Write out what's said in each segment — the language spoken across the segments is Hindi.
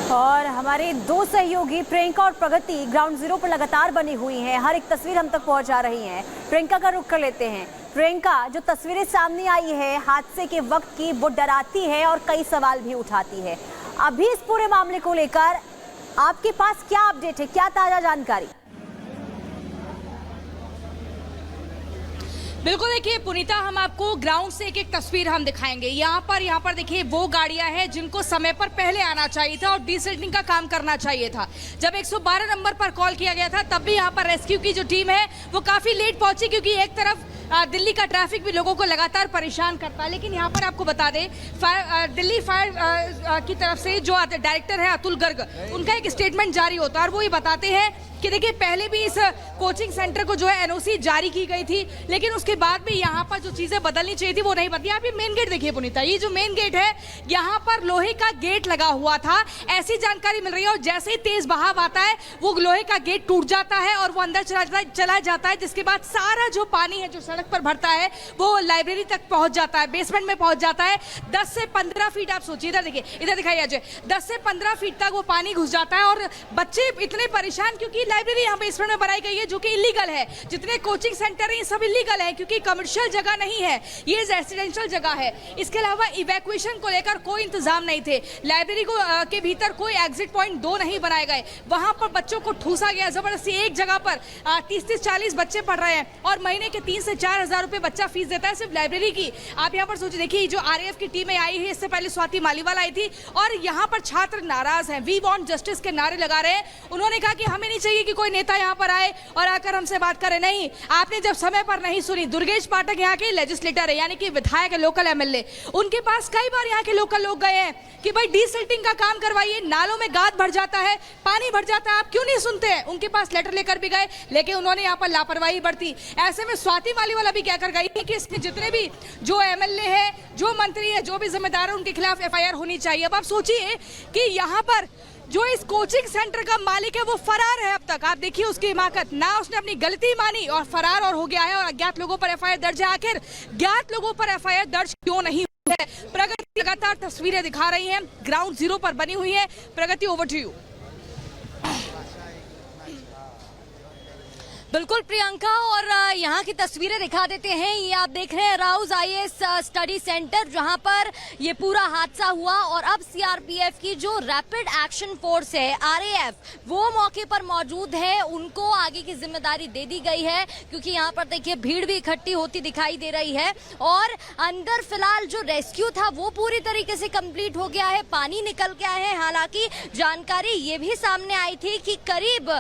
और हमारे दो सहयोगी प्रियंका और प्रगति ग्राउंड जीरो पर लगातार बनी हुई हैं। हर एक तस्वीर हम तक पहुंचा रही हैं। प्रियंका का रुख कर लेते हैं। प्रियंका, जो तस्वीरें सामने आई है हादसे के वक्त की, वो डराती है और कई सवाल भी उठाती है। अभी इस पूरे मामले को लेकर आपके पास क्या अपडेट है, क्या ताजा जानकारी? बिल्कुल, देखिए पुनीता, हम आपको ग्राउंड से एक तस्वीर हम दिखाएंगे। यहाँ पर देखिए वो गाड़ियां हैं जिनको समय पर पहले आना चाहिए था और डीसिल्टिंग का काम करना चाहिए था। जब 112 नंबर पर कॉल किया गया था तब भी यहाँ पर रेस्क्यू की जो टीम है वो काफी लेट पहुंची, क्योंकि एक तरफ दिल्ली का ट्रैफिक भी लोगों को लगातार परेशान करता है। लेकिन यहाँ पर आपको बता दें, दिल्ली फायर की तरफ से जो डायरेक्टर है अतुल गर्ग, उनका एक स्टेटमेंट जारी होता है और वो ये बताते हैं कि देखिए पहले भी इस कोचिंग सेंटर को जो है एनओसी जारी की गई थी, लेकिन उसके बाद भी यहाँ पर जो चीजें बदलनी चाहिए थी वो नहीं बदली। आप ये मेन गेट देखिए पुनीता, ये जो मेन गेट है यहाँ पर लोहे का गेट लगा हुआ था, ऐसी जानकारी मिल रही है। और जैसे ही तेज बहाव आता है वो लोहे का गेट टूट जाता है और वो अंदर चला जाता है, जिसके बाद सारा जो पानी है जो सड़क पर भरता है वो लाइब्रेरी तक पहुंच जाता है, बेसमेंट में पहुंच जाता है। 10 से 15 फीट, आप सोचिए, इधर देखिए, इधर दिखाई अजय, 10 से 15 फीट तक वो पानी घुस जाता है और बच्चे इतने परेशान, क्योंकि लाइब्रेरी यहाँ बेसमेंट में बनाई गई है जो कि इलीगल है। जितने कोचिंग सेंटर हैं ये सब इलीगल है, क्योंकि कमर्शियल जगह नहीं है, ये रेसिडेंशियल जगह है। इसके अलावा इवैक्यूएशन को लेकर कोई इंतजाम नहीं थे। लाइब्रेरी को के भीतर कोई एग्जिट पॉइंट 2 नहीं बनाए गए। वहां पर बच्चों को ठूसा गया जबरदस्ती। एक जगह पर 30-40 बच्चे पढ़ रहे हैं और महीने के 3 से 4 हजार रुपए बच्चा फीस देता है सिर्फ लाइब्रेरी की। आप यहाँ पर सोचिए, देखिए जो आरएएफ की टीमें आई है, इससे पहले स्वाति मालीवाल आई थी और यहाँ पर छात्र नाराज हैं, वी वांट जस्टिस के नारे लगा रहे हैं। उन्होंने कहा कि हमें नहीं चाहिए कि कोई नेता यहाँ पर आए और आकर हमसे बात करे। नहीं, आपने जब समय पर नहीं सुनी, दुर्गेश पाठक यहाँ के लेजिस्लेटर है, यानी कि विधायक है, लोकल एमएलए, उनके पास कई बार यहाँ के लोकल लोग गए हैं कि भाई डीसिल्टिंग का काम करवाइए, नालों में गाद भर जाता है, पानी भर जाता है, आप क्यों नहीं सुनते हैं? उनके पास लेटर लेकर भी गए, लेकिन उन्होंने यहाँ पर लापरवाही बरती। ऐसे में स्वाति मालीवाल अभी क्या कर गई कि इसमें जितने भी जो एमएलए है, जो मंत्री है, जो भी जिम्मेदार है, उनके खिलाफ एफआईआर होनी चाहिए। अब आप सोचिए कि यहाँ पर जो इस कोचिंग सेंटर का मालिक है वो फरार है अब तक। आप देखिए उसकी हिमाकत, ना उसने अपनी गलती मानी और फरार और हो गया है और अज्ञात लोगों पर एफआईआर दर्ज है। आखिर ज्ञात लोगों पर एफआईआर दर्ज क्यों नहीं हुई है? प्रगति लगातार तस्वीरें दिखा रही है, ग्राउंड जीरो पर बनी हुई है। प्रगति, ओवर टू यू। बिल्कुल प्रियंका, और यहाँ की तस्वीरें दिखा देते हैं। ये आप देख रहे हैं राउज आईएएस स्टडी सेंटर, जहाँ पर ये पूरा हादसा हुआ और अब सीआरपीएफ की जो रैपिड एक्शन फोर्स है, आरएएफ, वो मौके पर मौजूद है। उनको आगे की जिम्मेदारी दे दी गई है, क्योंकि यहाँ पर देखिए भीड़ भी इकट्ठी होती दिखाई दे रही है। और अंदर फिलहाल जो रेस्क्यू था वो पूरी तरीके से कंप्लीट हो गया है, पानी निकल गया है। हालांकि जानकारी ये भी सामने आई थी कि करीब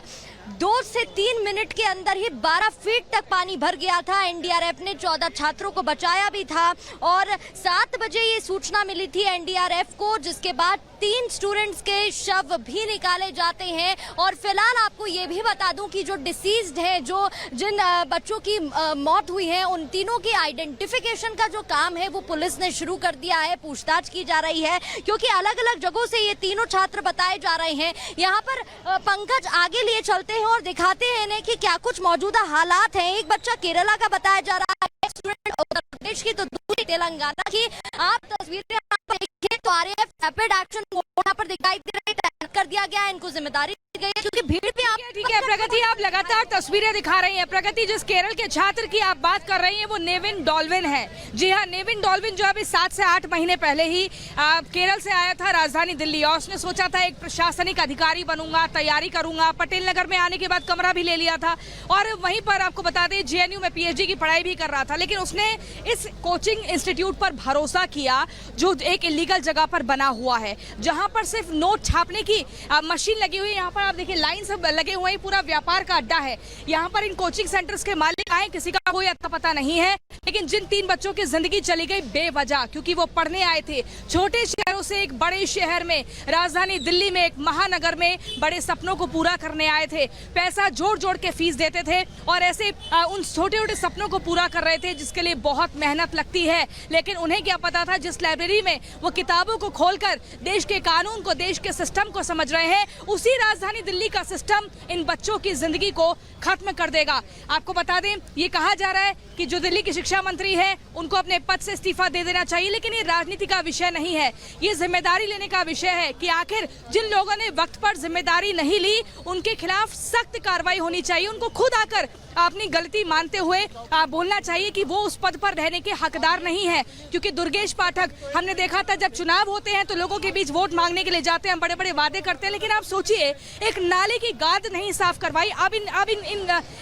2 से 3 मिनट के अंदर ही 12 फीट तक पानी भर गया था। एनडीआरएफ ने 14 छात्रों को बचाया भी था और 7 बजे ये सूचना मिली थी एनडीआरएफ को, जिसके बाद 3 स्टूडेंट्स के शव भी निकाले जाते हैं। और फिलहाल आपको ये भी बता दूं कि जो डिसीज्ड है, जो जिन बच्चों की मौत हुई है, उन तीनों की आइडेंटिफिकेशन का जो काम है वो पुलिस ने शुरू कर दिया है। पूछताछ की जा रही है, क्योंकि अलग अलग जगहों से ये तीनों छात्र बताए जा रहे हैं। यहाँ पर पंकज आगे लिए चलते हैं और दिखाते हैं इन्हें कि क्या कुछ मौजूदा हालात हैं। एक बच्चा केरला का बताया जा रहा है, स्टूडेंट उत्तर प्रदेश की, तो दूसरी तेलंगाना की। आप तस्वीरें देखिए तो आरएएफ रैपिड एक्शन यहाँ पर दिखाई दे रही है, तैनात कर दिया गया है, इनको जिम्मेदारी दी गई है, क्योंकि भीड़ भी ठीक है प्रगति, आप लगातार तस्वीरें दिखा रही हैं। प्रगति, जिस केरल के छात्र की आप बात कर रही हैं वो नेविन डॉल्विन है। जी हाँ, नेविन डॉल्विन जो अभी 7 से 8 महीने पहले ही केरल से आया था राजधानी दिल्ली, और उसने सोचा था एक प्रशासनिक अधिकारी बनूंगा, तैयारी करूंगा। पटेल नगर में आने के बाद कमरा भी ले लिया था और वहीं पर आपको बता दें जेएनयू में पीएचडी की पढ़ाई भी कर रहा था। लेकिन उसने इस कोचिंग इंस्टीट्यूट पर भरोसा किया जो एक इलीगल जगह पर बना हुआ है, जहां पर सिर्फ नोट छापने की मशीन लगी हुई है। यहाँ पर आप देखिए लाइन सब लगे हुए हैं, पूरा व्यापार का अड्डा है। यहाँ पर इन कोचिंग सेंटर्स के मालिक आए, किसी का कोई अता पता नहीं है। लेकिन जिन 3 बच्चों की जिंदगी चली गई बेवजह, क्योंकि वो पढ़ने आए थे छोटे शहरों से एक बड़े शहर में, राजधानी दिल्ली में, एक महानगर में बड़े सपनों को पूरा करने आए थे। पैसा जोड़ जोड़ के फीस देते थे और ऐसे उन छोटे छोटे सपनों को पूरा कर रहे थे, जिसके लिए बहुत मेहनत लगती है। लेकिन उन्हें क्या पता था, जिस लाइब्रेरी में वो किताबों को खोलकर देश के कानून को, देश के सिस्टम को समझ रहे हैं उसी राजधानी दिल्ली का सिस्टम इन बच्चों की जिंदगी को खत्म कर देगा। आपको बता दें, ये कहा जा रहा है कि जो दिल्ली की शिक्षा मंत्री है उनको अपने पद से इस्तीफा दे देना चाहिए, लेकिन ये राजनीति का विषय नहीं है, ये जिम्मेदारी लेने का विषय है कि आखिर जिन लोगों ने वक्त पर जिम्मेदारी नहीं ली उनके खिलाफ सख्त कार्रवाई होनी चाहिए। उनको खुद आकर अपनी गलती मानते हुए बोलना चाहिए कि वो उस पद पर रहने के हकदार नहीं है। क्योंकि दुर्गेश पाठक हमने देखा था, जब चुनाव होते हैं तो लोगों के बीच वोट मांगने के लिए जाते हैं, बड़े बड़े वादे करते हैं, लेकिन आप सोचिए एक नाले की गाद नहीं साफ करवाई, अब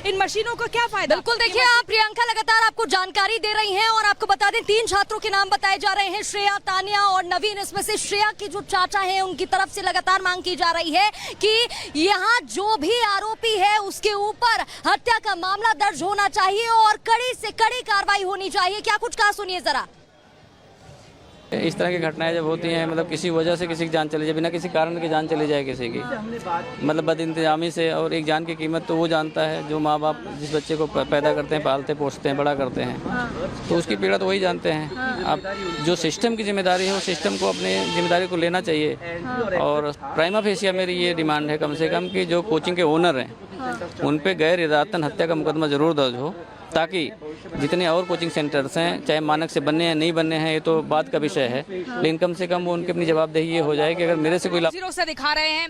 इन मशीनों को क्या फायदा। बिल्कुल, देखिए आप प्रियंका लगातार आपको जानकारी दे रही हैं और आपको बता दें 3 छात्रों के नाम बताए जा रहे हैं, श्रेया, तानिया और नवीन। इसमें से श्रेया के जो चाचा हैं उनकी तरफ से लगातार मांग की जा रही है कि यहाँ जो भी आरोपी है उसके ऊपर हत्या का मामला दर्ज होना चाहिए और कड़ी से कड़ी कार्रवाई होनी चाहिए। क्या कुछ कहा, सुनिए जरा। इस तरह की घटनाएं जब होती हैं, मतलब किसी वजह से किसी की जान चली जाए, बिना किसी कारण की जान चली जाए किसी की, मतलब बदइंतजामी से, और एक जान की कीमत तो वो जानता है जो माँ बाप जिस बच्चे को पैदा करते हैं, पालते पोसते हैं, बड़ा करते हैं, तो उसकी पीड़ा तो वही जानते हैं। अब जो सिस्टम की जिम्मेदारी है वो सिस्टम को अपनी जिम्मेदारी को लेना चाहिए। और प्राइमा फेसिया मेरी ये डिमांड है कम से कम कि जो कोचिंग के ओनर हैं उन पर गैर इरादतन हत्या का मुकदमा ज़रूर दर्ज हो, ताकि जितने और कोचिंग सेंटर्स हैं, चाहे मानक से बनने हैं नहीं बनने हैं, ये तो बात का विषय है, लेकिन कम से कम वो उनकी अपनी जवाबदेही ये हो जाए कि अगर मेरे से कोई जीरो से दिखा रहे हैं।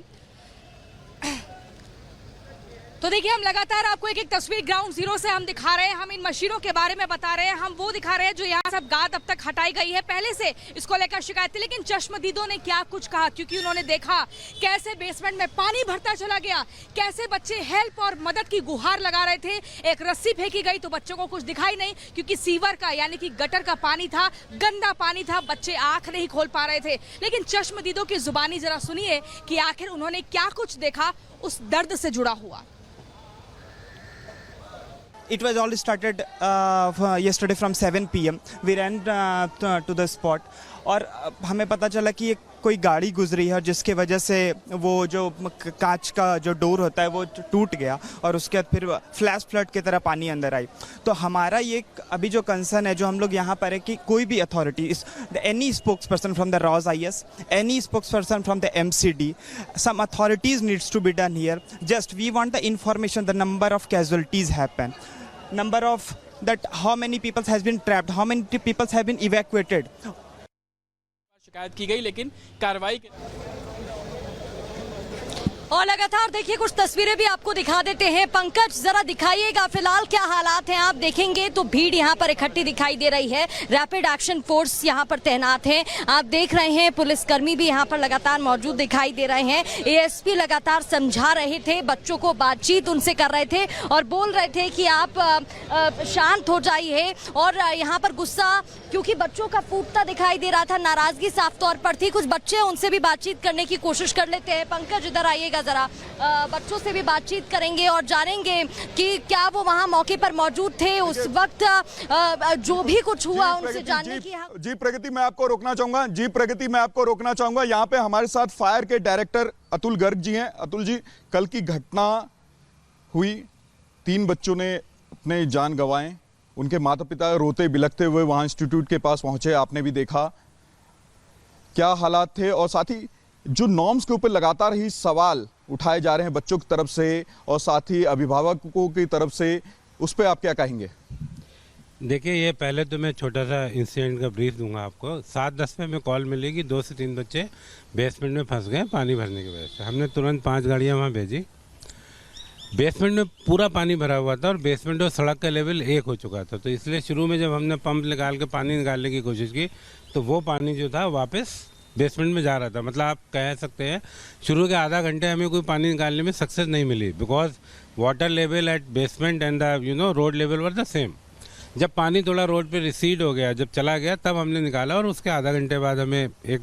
तो देखिए, हम लगातार आपको एक एक तस्वीर ग्राउंड जीरो से हम दिखा रहे हैं, हम इन मशीनों के बारे में बता रहे हैं, हम वो दिखा रहे हैं जो यहाँ सब गाद अब तक हटाई गई है। पहले से इसको लेकर शिकायत थी, लेकिन चश्मदीदों ने क्या कुछ कहा, क्योंकि उन्होंने देखा कैसे बेसमेंट में पानी भरता चला गया, कैसे बच्चे हेल्प और मदद की गुहार लगा रहे थे। एक रस्सी फेंकी गई तो बच्चों को कुछ दिखाई नहीं, क्योंकि सीवर का यानी कि गटर का पानी था, गंदा पानी था, बच्चे आंख नहीं खोल पा रहे थे। लेकिन चश्मदीदों की जुबानी जरा सुनिए कि आखिर उन्होंने क्या कुछ देखा उस दर्द से जुड़ा हुआ। It was all started yesterday from 7 PM. We ran to the spot और हमें पता चला कि एक कोई गाड़ी गुजरी है जिसके वजह से वो जो कांच का जो डोर होता है वो टूट गया और उसके बाद फिर फ्लैश फ्लड की तरह पानी अंदर आई। तो हमारा ये अभी जो कंसर्न है जो हम लोग यहाँ पर है कि कोई भी authority, any spokes person from the rows IS, any spokes person from the MCD, some authorities needs to be done here. Just we want the information, the number of casualties happen, number of that how many people has been trapped, how many people have been evacuated. शिकायत की गई लेकिन कार्रवाई और लगातार देखिए कुछ तस्वीरें भी आपको दिखा देते हैं। पंकज जरा दिखाइएगा फिलहाल क्या हालात हैं। आप देखेंगे तो भीड़ यहाँ पर इकट्ठी दिखाई दे रही है, रैपिड एक्शन फोर्स यहाँ पर तैनात है। आप देख रहे हैं पुलिसकर्मी भी यहाँ पर लगातार मौजूद दिखाई दे रहे हैं। ASP लगातार समझा रहे थे, बच्चों को बातचीत उनसे कर रहे थे और बोल रहे थे कि आप शांत हो जाइए। और यहाँ पर गुस्सा क्योंकि बच्चों का फूटता दिखाई दे रहा था, नाराजगी साफ तौर पर थी। कुछ बच्चे उनसे भी बातचीत करने की कोशिश कर लेते हैं। पंकज इधर आइएगा जरा, बच्चों से भी बातचीत करेंगे और जानेंगे कि क्या वो वहाँ मौके पर मौजूद थे उस वक्त, जो भी कुछ हुआ उनसे जानने की। जी प्रगति, मैं आपको रोकना चाहूंगा। जी प्रगति, मैं आपको रोकना चाहूंगा। यहाँ पे हमारे साथ फायर के डायरेक्टर अतुल गर्ग जी हैं। अतुल जी, कल की घटना हुई, 3 बच्चों ने अपने जान गंवाए, उनके माता पिता रोते बिलखते हुए वहां इंस्टीट्यूट के पास पहुंचे, आपने भी देखा क्या हालात थे। और साथ ही जो नॉर्म्स के ऊपर लगातार ही सवाल उठाए जा रहे हैं बच्चों की तरफ से और साथ ही अभिभावकों की तरफ से, उस पर आप क्या कहेंगे? देखिए, ये पहले तो मैं छोटा सा इंसिडेंट का ब्रीफ दूंगा आपको। 7:10 में कॉल मिली कि 2 से 3 बच्चे बेसमेंट में फंस गए पानी भरने की वजह से। हमने तुरंत 5 गाड़ियाँ वहाँ भेजी। बेसमेंट में पूरा पानी भरा हुआ था और बेसमेंट और सड़क का लेवल 1 हो चुका था, तो इसलिए शुरू में जब हमने पंप निकाल के पानी निकालने की कोशिश की तो वो पानी जो था वापस बेसमेंट में जा रहा था। मतलब आप कह सकते हैं शुरू के आधा घंटे हमें कोई पानी निकालने में सक्सेस नहीं मिली, because water level at basement and the road level were the same. जब पानी थोड़ा रोड पे रिसीड हो गया, जब चला गया, तब हमने निकाला और उसके आधा घंटे बाद हमें एक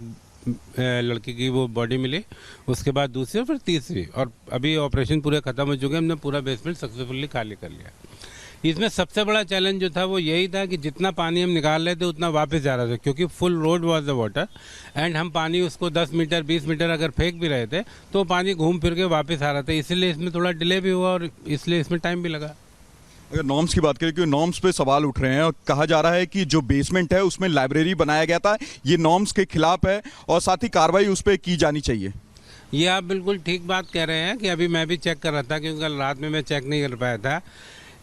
लड़की की वो बॉडी मिली, उसके बाद दूसरी और फिर तीसरी, और अभी ऑपरेशन पूरे ख़त्म हो चुके हैं। हमने पूरा बेसमेंट सक्सेसफुली खाली कर लिया। इसमें सबसे बड़ा चैलेंज जो था वो यही था कि जितना पानी हम निकाल रहे थे उतना वापस जा रहा था, क्योंकि full road was the water and हम पानी उसको 10 मीटर 20 मीटर अगर फेंक भी रहे थे तो पानी घूम फिर के वापस आ रहा था। इसलिए इसमें थोड़ा डिले भी हुआ और इसलिए इसमें टाइम भी लगा। अगर नॉर्म्स की बात करें, क्योंकि नॉर्म्स पे सवाल उठ रहे हैं और कहा जा रहा है कि जो बेसमेंट है उसमें लाइब्रेरी बनाया गया था, ये नॉर्म्स के खिलाफ है और साथ ही कार्रवाई उस पर की जानी चाहिए। ये आप बिल्कुल ठीक बात कह रहे हैं कि अभी मैं भी चेक कर रहा था, क्योंकि कल रात में मैं चेक नहीं कर पाया था।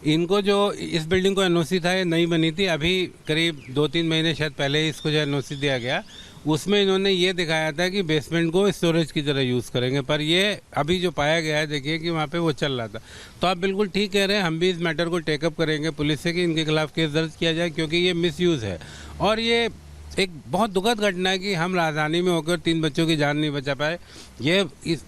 इनको जो इस बिल्डिंग को एनओसी था, ये नई बनी थी, अभी करीब 2-3 महीने शायद पहले ही इसको जो एनओसी दिया गया, उसमें इन्होंने ये दिखाया था कि बेसमेंट को स्टोरेज की तरह यूज़ करेंगे, पर ये अभी जो पाया गया है, देखिए कि वहाँ पे वो चल रहा था। तो आप बिल्कुल ठीक कह रहे हैं, हम भी इस मैटर को टेकअप करेंगे पुलिस से कि इनके खिलाफ केस दर्ज किया जाए, क्योंकि ये मिसयूज़ है और ये एक बहुत दुखद घटना है कि हम राजधानी में होकर 3 बच्चों की जान नहीं बचा पाए। ये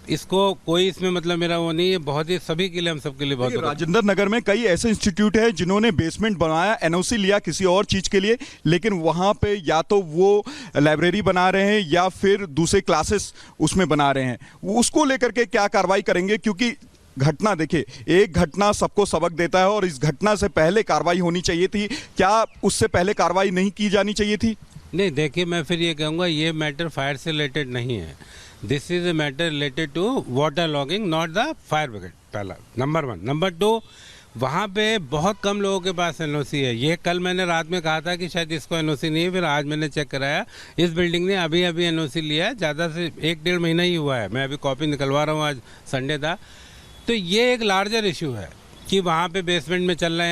इसको कोई इसमें मतलब मेरा वो नहीं है, बहुत ही सभी के लिए, हम सबके लिए बहुत। राजेंद्र नगर में कई ऐसे इंस्टीट्यूट है जिन्होंने बेसमेंट बनाया, एनओसी लिया किसी और चीज के लिए, लेकिन वहां पे या तो वो लाइब्रेरी बना रहे हैं या फिर दूसरे क्लासेस उसमें बना रहे हैं। उसको लेकर के क्या कार्रवाई करेंगे? क्योंकि घटना देखिए, एक घटना सबको सबक देता है और इस घटना से पहले कार्रवाई होनी चाहिए थी। क्या उससे पहले कार्रवाई नहीं की जानी चाहिए थी? नहीं, देखिए मैं फिर ये कहूँगा, ये मैटर फायर से रिलेटेड नहीं है। This is a matter related to water logging, not the fire brigade. पहला नंबर 1। नंबर 2, वहाँ पे बहुत कम लोगों के पास एनओसी है। ये कल मैंने रात में कहा था कि शायद इसको एनओसी नहीं है, फिर आज मैंने चेक कराया, इस बिल्डिंग ने अभी अभी एनओसी लिया है, ज़्यादा से 1-1.5 महीना ही हुआ है। मैं अभी कॉपी निकलवा रहा हूँ, आज संडे था। तो ये एक लार्जर इशू है कि वहाँ पे बेसमेंट में चल रहे हैं।